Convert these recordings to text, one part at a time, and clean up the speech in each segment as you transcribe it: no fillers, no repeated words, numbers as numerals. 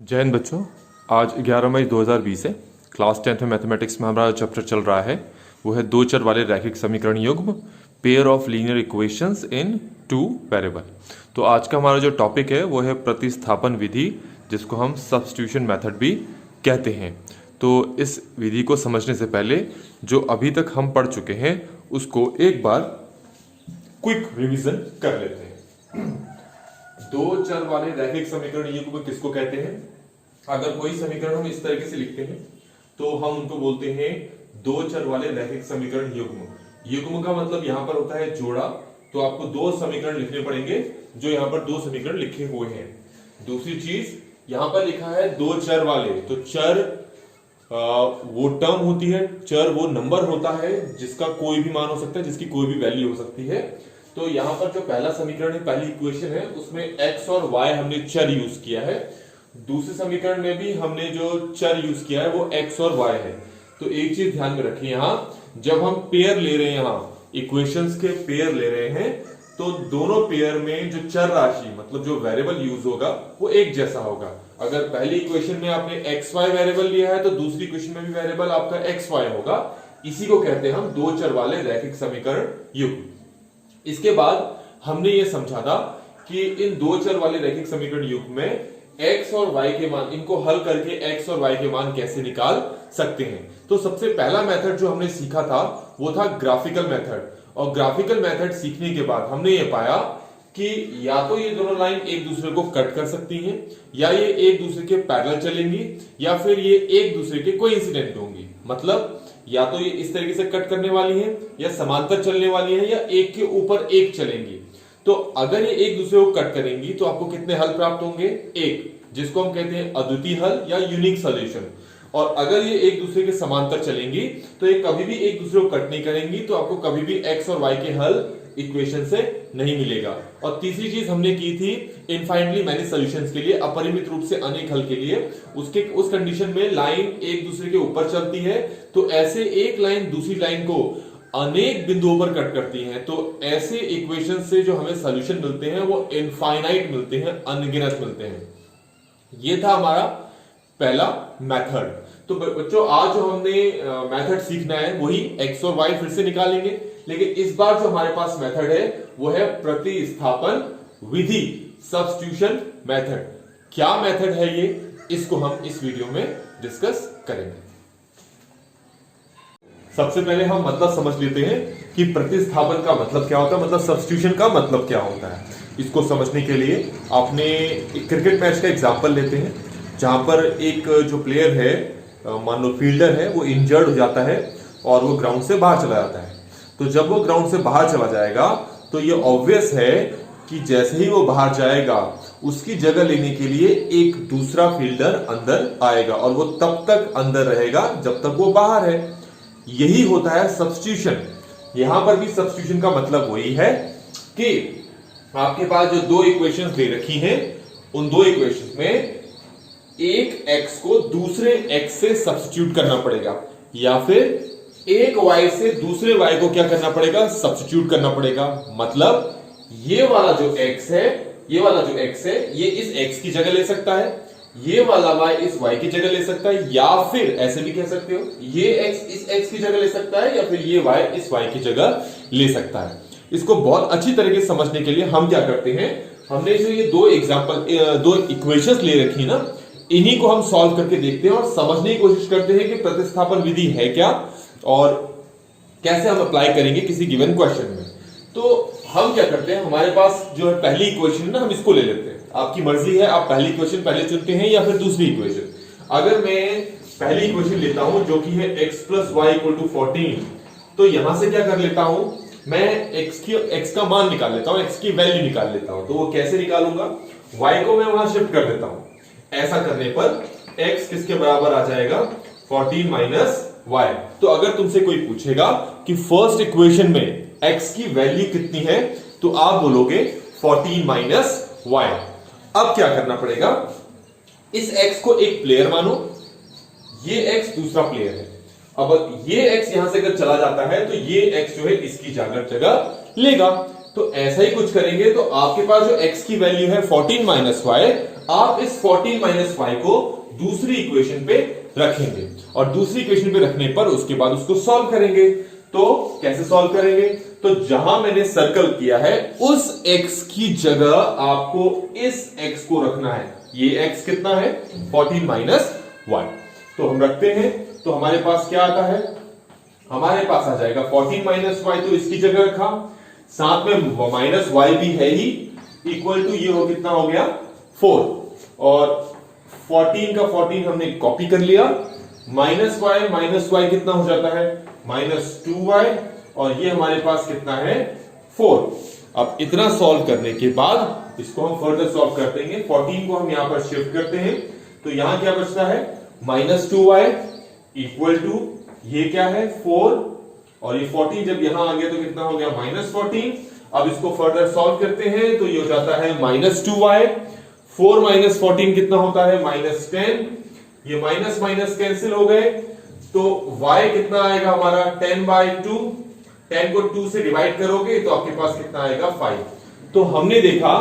जय हिंद बच्चों। आज 11 मई 2020 है। क्लास 10th में मैथमेटिक्स में हमारा चैप्टर चल रहा है, वो है दो चर वाले रैखिक समीकरण युग्म, pair of linear equations in two variable. तो आज का हमारा जो टॉपिक है वो है प्रतिस्थापन विधि, जिसको हम सब्स्टिट्यूशन मेथड भी कहते हैं। तो इस विधि को समझने से पहले जो अभी तक हम पढ़ चुके हैं उसको एक बार क्विक रिवीजन कर लेते हैं। दो चर वाले रैखिक समीकरण युग्म किसको कहते हैं? अगर कोई समीकरण हम इस तरीके से लिखते हैं तो हम उनको बोलते हैं दो चर वाले रैखिक समीकरण युग्म। युग्म का मतलब यहां पर होता है जोड़ा, तो आपको दो समीकरण लिखने पड़ेंगे जो यहां पर दो समीकरण लिखे हुए हैं। दूसरी चीज यहां पर लिखा है दो चर वाले, तो चर वो टर्म होती है, चर वो नंबर होता है जिसका कोई भी मान हो सकता है, जिसकी कोई भी वैल्यू हो सकती है। तो यहां पर जो पहला समीकरण है, पहली इक्वेशन है, उसमें x और y हमने चर यूज किया है। दूसरे समीकरण में भी हमने जो चर यूज किया है वो x और y है। तो एक चीज ध्यान में रखिए, यहां जब हम पेयर ले रहे हैं, यहां इक्वेशंस के पेयर ले रहे हैं, तो दोनों पेयर में जो चर राशि मतलब जो वेरिएबल यूज होगा वो एक जैसा होगा। अगर पहली इक्वेशन में आपने एक्स वाई वेरिएबल लिया है तो दूसरी इक्वेशन में भी वेरिएबल आपका एक्स वाई होगा। इसी को कहते हैं हम दो चर वाले रैखिक समीकरण युग्म। इसके बाद हमने ये समझा था कि इन दो चर वाले रैखिक समीकरण युग्म में x और y के मान, इनको हल करके x और y के मान कैसे निकाल सकते हैं। तो सबसे पहला मेथड जो हमने सीखा था वो था ग्राफिकल मेथड। और ग्राफिकल मेथड सीखने के बाद हमने ये पाया कि या तो ये दोनों लाइन एक दूसरे को कट कर सकती हैं, या ये एक दूसरे के पैरेलल चलेंगी, या फिर ये एक दूसरे के कोइंसिडेंट होंगी। मतलब या तो ये इस तरीके से कट करने वाली हैं, या समांतर चलने वाली हैं, या एक के ऊपर एक चलेंगी। तो अगर ये एक दूसरे को कट करेंगी तो आपको कितने हल प्राप्त होंगे? एक, जिसको हम कहते हैं अद्वितीय हल या यूनिक सॉल्यूशन। और अगर ये एक दूसरे के समांतर चलेंगी तो ये कभी भी एक दूसरे को कट नहीं करेंगी, तो आपको कभी भी एक्स और वाई के हल इक्वेशन से नहीं मिलेगा। और तीसरी चीज हमने की थी इनफाइनाइटली मैनी सॉल्यूशंस के लिए, अपरिमित रूप से अनेक हल के लिए, उस कंडीशन में लाइन एक दूसरे के ऊपर चलती है, तो ऐसे एक लाइन दूसरी लाइन को अनेक बिंदुओं पर कट करती है। तो ऐसे इक्वेशन से जो हमें सॉल्यूशन मिलते हैं वो इनफाइनाइट मिलते हैं, अनगिनत मिलते हैं। ये था हमारा पहला मेथड। तो बच्चों आज जो हमने मेथड सीखना है वही एक्स और वाई फिर से निकालेंगे, लेकिन इस बार जो हमारे पास मेथड है वो है प्रतिस्थापन विधि, सब्स्टिट्यूशन मेथड। क्या मेथड है ये, इसको हम इस वीडियो में डिस्कस करेंगे। सबसे पहले हम मतलब समझ लेते हैं कि प्रतिस्थापन का मतलब क्या होता है, मतलब सब्स्टिट्यूशन का मतलब क्या होता है। इसको समझने के लिए आपने एक क्रिकेट मैच का एग्जांपल लेते हैं, जहां पर एक जो प्लेयर है, मान लो फील्डर है, वो इंजर्ड हो जाता है और वो ग्राउंड से बाहर चला जाता है। तो जब वो ग्राउंड से बाहर चला जाएगा तो ये ऑब्वियस है कि जैसे ही वो बाहर जाएगा उसकी जगह लेने के लिए एक दूसरा फील्डर अंदर आएगा, और वो तब तक अंदर रहेगा जब तक वो बाहर है। यही होता है सब्स्टिट्यूशन। यहां पर भी सब्स्टिट्यूशन का मतलब वही है कि आपके पास जो दो इक्वेशंस दे रखी हैं, उन दो इक्वेशंस में एक x को दूसरे x से सब्स्टिट्यूट करना पड़ेगा, या फिर एक y से दूसरे y को क्या करना पड़ेगा? सब्स्टिट्यूट करना पड़ेगा। मतलब ये वाला जो x है, ये वाला जो x है, ये इस x की जगह ले सकता है, ये वाला y इस y की जगह ले सकता है, या फिर ऐसे भी कह सकते हो ये x इस x की जगह ले सकता है, या फिर ये y इस y की जगह ले सकता है। इसको बहुत अच्छी तरीके से समझने के लिए हम क्या करते हैं, हमने जो ये दो एग्जांपल, दो इक्वेशंस ले रखी ना, इन्हीं को हम सॉल्व करके देखते हैं और समझने की कोशिश करते हैं कि प्रतिस्थापन विधि है क्या और कैसे हम अप्लाई करेंगे किसी गिवन क्वेश्चन में। तो हम क्या करते हैं, हमारे पास जो है पहली इक्वेशन ना, हम इसको ले लेते हैं। आपकी मर्जी है, आप पहली इक्वेशन पहले चुनते हैं या फिर दूसरी इक्वेशन। अगर मैं पहली इक्वेशन लेता हूं जो कि है x plus y equal to 14, तो यहां से क्या कर लेता हूं, मैं x का मान निकाल लेता हूं, x की वैल्यू निकाल लेता हूं। तो वो कैसे निकालूंगा, y को मैं वहां शिफ्ट कर देता हूं। ऐसा करने पर x किसके बराबर आ जाएगा? 14 माइनस y। तो अगर तुमसे कोई पूछेगा कि फर्स्ट इक्वेशन में x की वैल्यू कितनी है, तो आप बोलोगे 14 माइनस y। अब क्या करना पड़ेगा, इस x को एक प्लेयर मानो, ये x दूसरा प्लेयर है। अब ये x यहां से अगर चला जाता है तो ये x जो है इसकी जगह लेगा। तो ऐसा ही कुछ करेंगे तो आपके पास जो x की वैल्यू है 14 माइनस वाई, आप इस 14 माइनस वाई को दूसरी इक्वेशन पे रखेंगे और दूसरी इक्वेशन पे रखने पर उसके बाद उसको सॉल्व करेंगे। तो कैसे सॉल्व करेंगे? तो जहां मैंने सर्कल किया है उस x की जगह आपको इस x को रखना है। ये x कितना है? 14 माइनस वाई। तो हम रखते हैं, तो हमारे पास क्या आता है? हमारे पास आ जाएगा 14 माइनस वाई, तो इसकी जगह रखा, साथ में माइनस वाई भी है ही, इक्वल टू ये हो कितना हो गया 4, और 14 का 14 हमने कॉपी कर लिया, माइनस वाई कितना हो जाता है? -2y, और ये हमारे पास कितना है? 4। अब इतना सॉल्व करने के बाद इसको हम फर्दर सॉल्व कर देंगे। 14 को हम यहां पर शिफ्ट करते हैं, तो यहां क्या बचता है? -2y इक्वल टू ये क्या है? 4, और ये 14 जब यहां आ गया तो कितना हो गया? -14। अब इसको फर्दर सॉल्व करते हैं तो ये हो जाता है -2y, 4 माइनस 14 कितना होता है? -10। ये माइनस माइनस कैंसिल हो गए, तो y कितना आएगा हमारा? 10/2। 10 को 2 से डिवाइड करोगे तो आपके पास कितना आएगा? 5। तो हमने देखा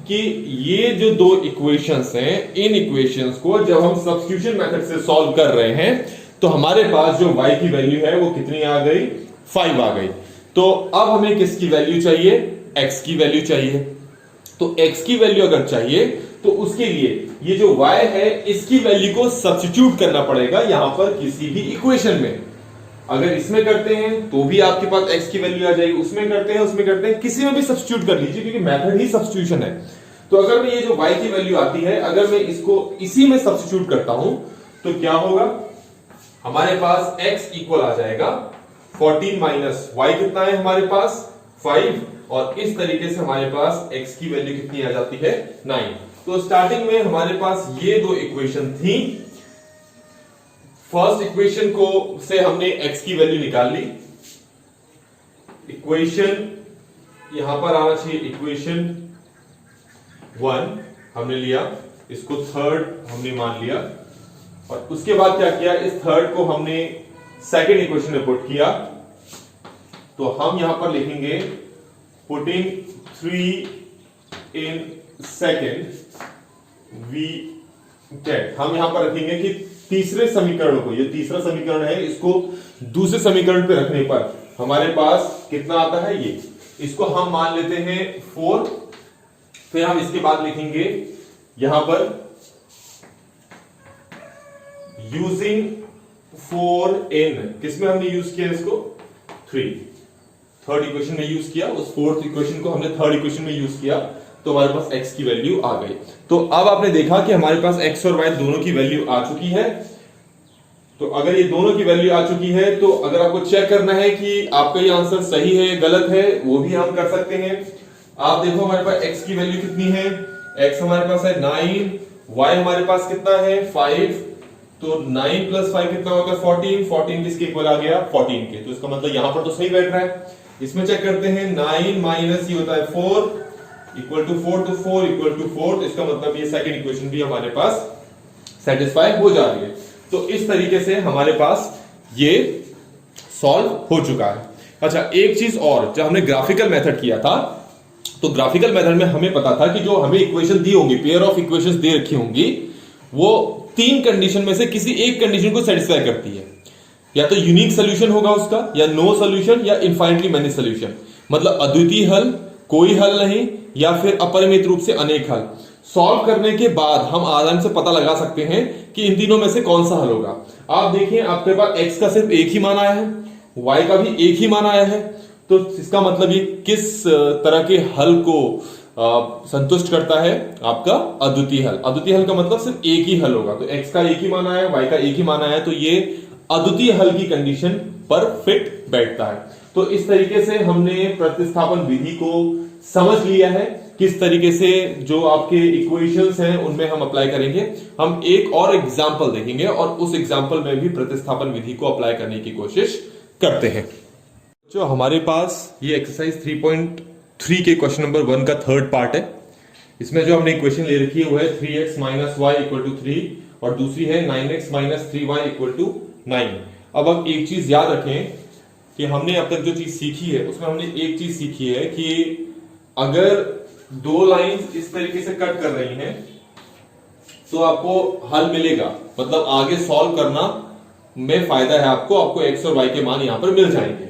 कि ये जो दो इक्वेशंस हैं, इन इक्वेशंस को जब हम सब्स्टिट्यूशन मेथड से सॉल्व कर रहे हैं तो हमारे पास जो y की वैल्यू है वो कितनी आ गई? 5 आ गई। तो अब हमें किसकी वैल्यू चाहिए? x की वैल्यू चाहिए। तो x की वैल्यू अगर चाहिए तो उसके लिए ये जो y है इसकी वैल्यू को सब्स्टिट्यूट करना पड़ेगा यहां पर किसी भी इक्वेशन में। अगर इसमें करते हैं तो भी आपके पास x की वैल्यू आ जाएगी, उसमें करते हैं, किसी में भी सब्स्टिट्यूट कर लीजिए, क्योंकि मेथड ही सब्स्टिट्यूशन है। तो अगर मैं ये जो y की वैल्यू आती है, अगर मैं इसको इसी में सब्स्टिट्यूट करता हूं तो क्या होगा? हमारे पास x इक्वल आ जाएगा 14 माइनस वाई, कितना है हमारे पास? 5, और इस तरीके से हमारे पास x की वैल्यू कितनी आ जाती है? 9। तो स्टार्टिंग में हमारे पास ये दो इक्वेशन थी। फर्स्ट इक्वेशन को से हमने x की वैल्यू निकाल ली, इक्वेशन यहां पर आना चाहिए इक्वेशन 1 हमने लिया, इसको थर्ड हमने मान लिया, और उसके बाद क्या किया? इस थर्ड को हमने सेकंड इक्वेशन में पुट किया। तो हम यहां पर लिखेंगे putting 3 in second we get, हम यहां पर रखेंगे कि तीसरे समीकरण को, ये तीसरा समीकरण है, इसको दूसरे समीकरण पे रखने पर हमारे पास कितना आता है? ये, इसको हम मान लेते हैं 4। फिर हम इसके बाद लिखेंगे यहां पर यूजिंग 4 इन, किसमें हमने यूज किया इसको? 3, थर्ड इक्वेशन में यूज किया, उस फोर्थ इक्वेशन को हमने थर्ड इक्वेशन में यूज किया, तो हमारे पास x की वैल्यू आ गई। तो अब आपने देखा कि हमारे पास x और y दोनों की वैल्यू आ चुकी है। तो अगर ये दोनों की वैल्यू आ चुकी है, तो अगर आपको चेक करना है कि आपका ये आंसर सही है गलत है, वो भी हम कर सकते हैं। आप देखो हमारे पास x की वैल्यू कितनी है? x हमारे पास है 9, y हमारे पास कितना है? 5। तो 9 प्लस 5 कितना होगा? 14। 14 किसके इक्वल आ गया? 14 के। तो इसका मतलब यहां पर तो सही बैठ रहा है। इसमें चेक करते हैं, 9 माइनस ये होता है 4 इक्वल टू 4, तो 4 इक्वल टू 4, तो इसका मतलब ये सेकंड इक्वेशन भी हमारे पास सेटिस्फाई हो जा रही है। तो इस तरीके से हमारे पास ये सॉल्व हो चुका है। अच्छा, एक चीज और, जब हमने ग्राफिकल मेथड किया था तो ग्राफिकल मेथड में हमें पता था कि जो हमें इक्वेशन दी होंगी, पेयर ऑफ इक्वेशंस दे रखी होंगी, वो 3 कंडीशन में से किसी एक कंडीशन को सेटिस्फाई करती है। या तो यूनिक सोल्यूशन होगा उसका, या नो सोल्यूशन, या इनफाइनाइटली मेनी सोल्यूशन, मतलब अद्वितीय हल, कोई हल नहीं, या फिर अपरिमित रूप से अनेक हल। सॉल्व करने के बाद हम आराम से पता लगा सकते हैं कि इन तीनों में से कौन सा हल होगा। आप देखिए, आपके पास x का सिर्फ एक ही मान आया है, y का भी एक ही मान आया है, तो इसका मतलब ये किस तरह के हल को संतुष्ट करता है? आपका अद्वितीय हल। अद्वितीय हल का मतलब सिर्फ एक ही हल होगा। तो x का एक ही मान आया, y का एक ही मान आया, तो ये अद्वितीय हल की कंडीशन पर फिट बैठता है। तो इस तरीके से हमने प्रतिस्थापन विधि को समझ लिया है, किस तरीके से जो आपके इक्वेशंस हैं उनमें हम अप्लाई करेंगे। हम एक और एग्जांपल देखेंगे और उस एग्जांपल में भी प्रतिस्थापन विधि को अप्लाई करने की कोशिश करते हैं। जो हमारे पास ये एक्सरसाइज 3.3 के क्वेश्चन नंबर 1 का थर्ड पार्ट है। इसमें जो हमने इक्वेशन ले रखी है वो है 3x minus Y equal to 3, और दूसरी है 9x minus 3y equal to 9। अब एक चीज याद रखें कि हमने अब तक जो चीज सीखी है उसमें हमने एक चीज सीखी है कि अगर दो लाइंस इस तरीके से कट कर रही हैं, तो आपको हल मिलेगा, मतलब आगे सॉल्व करना में फायदा है आपको एक्स और वाई के मान यहां पर मिल जाएंगे।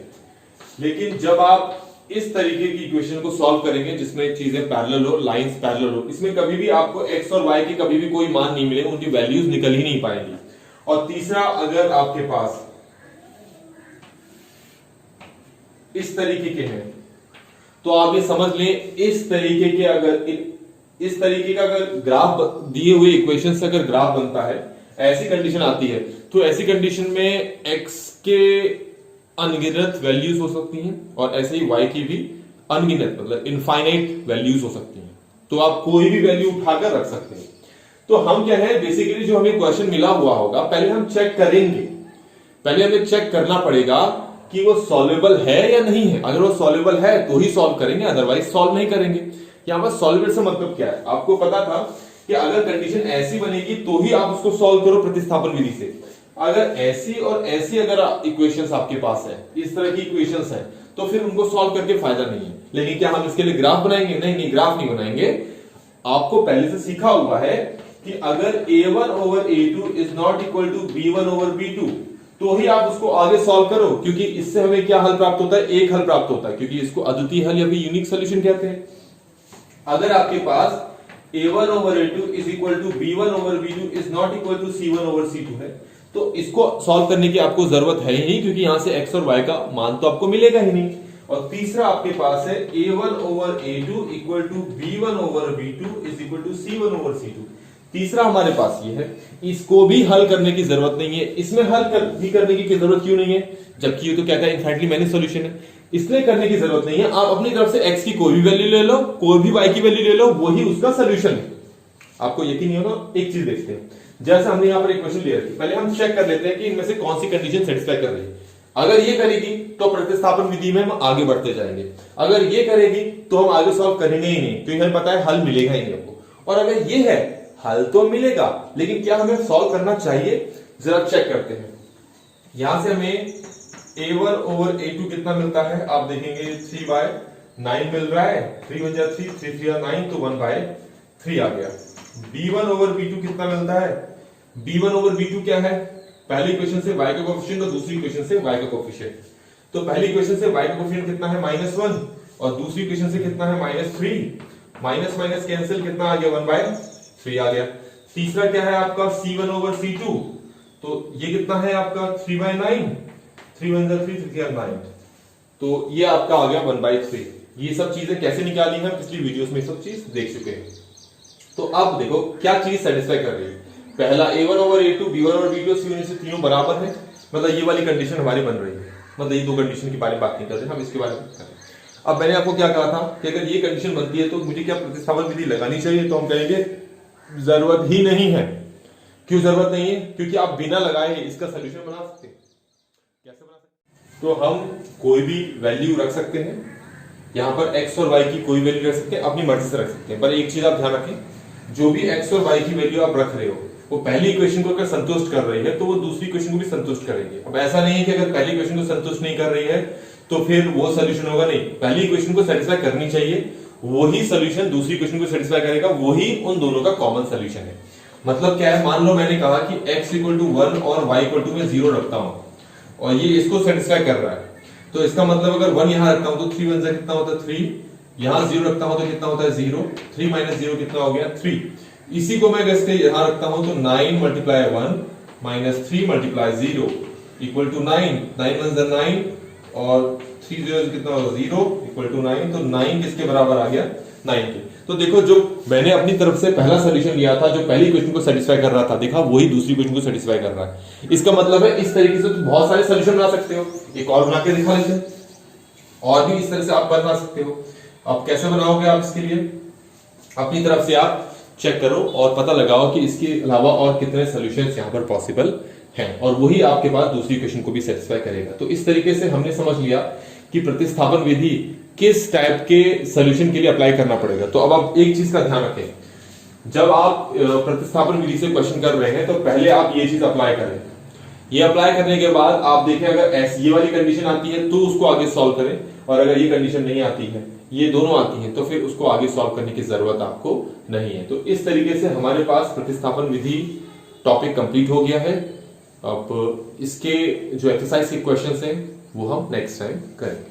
लेकिन जब आप इस तरीके की इक्वेशन को सॉल्व करेंगे जिसमें चीजें पैरेलल हो, लाइंस पैरेलल हो, इसमें कभी भी आपको एक्स और वाई के कभी भी कोई मान नहीं मिले, उनकी वैल्यूज निकल ही नहीं पाएंगी। और तीसरा, अगर आपके पास इस तरीके के हैं तो आप ये समझ लें इस तरीके का अगर ग्राफ दिए हुए इक्वेशन से अगर ग्राफ बनता है, ऐसी कंडीशन आती है, तो ऐसी कंडीशन में x के अनगिनत वैल्यूज हो सकती हैं और ऐसे ही y की भी अनगिनत मतलब इनफाइनाइट वैल्यूज हो सकती हैं। तो आप कोई भी वैल्यू उठाकर रख सकते हैं। तो हम क्या है, बेसिकली जो हमें क्वेश्चन मिला हुआ होगा पहले हम चेक करेंगे, पहले हमें चेक करना पड़ेगा कि वो सॉल्वेबल है या नहीं है। अगर वो सॉल्वेबल है तो ही सॉल्व करेंगे, अदरवाइज सॉल्व नहीं करेंगे। यहां पर सॉल्वेबल से मतलब क्या है, आपको पता था कि अगर कंडीशन ऐसी बनेगी तो ही आप उसको सॉल्व करो प्रतिस्थापन विधि से। अगर ऐसी और ऐसी अगर इक्वेशंस आपके पास है, इस तरह की इक्वेशंस है, तो फिर उनको सॉल्व करके फायदा नहीं है। लेकिन क्या हम इसके लिए ग्राफ बनाएंगे? नहीं, ग्राफ नहीं बनाएंगे। आपको पहले से सीखा हुआ है कि अगर a1 over a2 is not equal to b1 over b2 तो ही आप उसको आगे सॉल्व करो, क्योंकि इससे हमें क्या हल प्राप्त होता है? एक हल प्राप्त होता है, क्योंकि इसको अद्वितीय हल या फिर यूनिक सॉल्यूशन कहते हैं। अगर आपके पास a1 over a2 is equal to b1 over b2 is not equal to c1 over c2 है, तो इसको सॉल्व करने की आपको जरूरत है ही नहीं, क्योंकि यहां से x और y का मान तो आपको मिलेगा ही नहीं। और तीसरा आपके पास है a1 over a2 equal to b1 over b2 is equal to c1 over c2। तीसरा हमारे पास ये है, इसको भी हल करने की जरूरत नहीं है। इसमें हल भी करने की जरूरत क्यों नहीं है, जबकि ये तो क्या है, इनफाइनाइटली मैनी सॉल्यूशन है, इसलिए करने की जरूरत नहीं है। आप अपनी तरफ से x की कोई भी वैल्यू ले लो, कोई भी y की वैल्यू ले लो, वही उसका सोल्यूशन है। आपको यकीन नहीं होगा, एक चीज देखते हैं। जैसे हमने यहां पर एक क्वेश्चन लिया है, पहले हम चेक कर लेते हैं कि इनमें से कौन सी कंडीशन सेटिस्फाई कर रही है। अगर ये करेगी तो प्रतिस्थापन विधि में हम आगे बढ़ते जाएंगे, अगर ये करेगी तो हम आगे सॉल्व करेंगे ही नहीं, क्योंकि हमें पता है हल मिलेगा ही नहीं आपको। और अगर ये है, हल तो मिलेगा, लेकिन क्या हमें सॉल्व करना चाहिए? जरा चेक करते हैं। यहां से हमें a1 over a2 कितना मिलता है? आप देखेंगे 3/9 मिल रहा है, 3 1 3, 3 3 9, तो 1/3 आ गया। b1 over b2 कितना मिलता है? b1 over b2 क्या है? पहली इक्वेशन से y का कोएफिशिएंट और दूसरी इक्वेशन से y का कोएफिशिएंट। तो पहली इक्वेशन से y का कोएफिशिएंट कितना है? -1, और दूसरी इक्वेशन से कितना है? -3। माइनस माइनस कैंसिल, कितना आ गया? 1/3 आ गया। तीसरा क्या है आपका? c1 over c2, तो ये कितना है आपका? 3/9, 3 1 3, 3 3 9, तो ये आपका आ गया 1/3। ये सब चीजें कैसे निकाली हैं पिछली वीडियोस में सब चीज देख चुके हैं। तो अब देखो क्या चीज सेटिस्फाई कर रही है। पहला a1 over a2, b1 over b2, c1 से तीनों बराबर है, मतलब ये वाली कंडीशन हमारी बन रही है। मतलब ये दो कंडीशन के बारे में बात नहीं कर रहे, हम इसके बारे में कर रहे हैं। अब मैंने आपको क्या कहा था कि अगर ये कंडीशन बनती है तो मुझे क्या प्रतिस्थापन विधि लगानी चाहिए? तो हम कहेंगे जरूरत ही नहीं है। क्यों जरूरत नहीं है? क्योंकि आप बिना लगाए इसका सोल्यूशन बना सकते हैं। कैसे बना सकते हैं? तो हम कोई भी वैल्यू रख सकते हैं, यहां पर x और y की कोई वैल्यू रख सकते हैं, अपनी मर्जी से रख सकते हैं। पर एक चीज आप ध्यान रखें, जो भी x और y की वैल्यू आप रख रहे हो वो पहली इक्वेशन को अगर संतुष्ट कर रही है तो वो दूसरी इक्वेशन को भी संतुष्ट करेगी। अब ऐसा नहीं है कि अगर पहली इक्वेशन को संतुष्ट नहीं कर रही है तो फिर वो सोल्यूशन होगा, नहीं। पहली इक्वेशन को सेटिस्फाई करनी चाहिए, वही सोल्यूशन दूसरी इक्वेशन को सेटिस्फाई करेगा, वही उन दोनों का कॉमन सोल्यूशन है। मतलब क्या है, मान लो मैंने कहा कि x = 1 और y = मैं 0 रखता हूं और ये इसको सेटिस्फाई कर रहा है, तो इसका मतलब अगर 1 यहां रखता हूं तो 3 1 कितना होता है? 3। यहां 0 रखता हूं तो कितना होता है? 0। 3 - 0 कितना हो गया? 3। इसी को मैं अगर यहां रखता हूं तो 9 × 1 - 3 × 0 = 9। 9 1 9 और 3 0 कितना होगा? 0 = 9। तो 9 किसके बराबर आ गया? 9 के। तो देखो जो मैंने अपनी तरफ से पहला सोल्यूशन लिया था, जो पहली इक्वेशन को सेटिस्फाई कर रहा था, देखा वही दूसरी इक्वेशन को सेटिस्फाई कर रहा है। इसका मतलब है इस तरीके से तो बहुत सारे सोल्यूशन बना सकते हो। एक और बना के दिखा लेते हैं, और भी इस तरह से आप बना सकते हो। अब कैसे बनाओगे आप? इसके लिए अपनी तरफ से आप चेक करो और पता लगाओ कि इसके अलावा और कितने सॉल्यूशंस यहां पर पॉसिबल हैं, और वही आपके पास दूसरी इक्वेशन को भी सेटिस्फाई करेगा। तो इस तरीके से हमने समझ लिया कि प्रतिस्थापन विधि किस टाइप के सॉल्यूशन के लिए अप्लाई करना पड़ेगा। तो अब आप एक चीज का ध्यान रखें, जब आप प्रतिस्थापन विधि से क्वेश्चन कर रहे हैं तो पहले आप ये चीज अप्लाई करें। ये अप्लाई करने के बाद आप देखें अगर ये वाली कंडीशन आती है तो उसको आगे सॉल्व करें, और अगर ये कंडीशन नहीं आती है ये दोनों आती हैं तो फिर उसको आगे सॉल्व करने की जरूरत आपको नहीं है। तो इस तरीके से हमारे पास प्रतिस्थापन विधि टॉपिक कंप्लीट हो गया है। अब इसके जो एक्सरसाइज के क्वेश्चंस हैं वो हम नेक्स्ट टाइम करेंगे।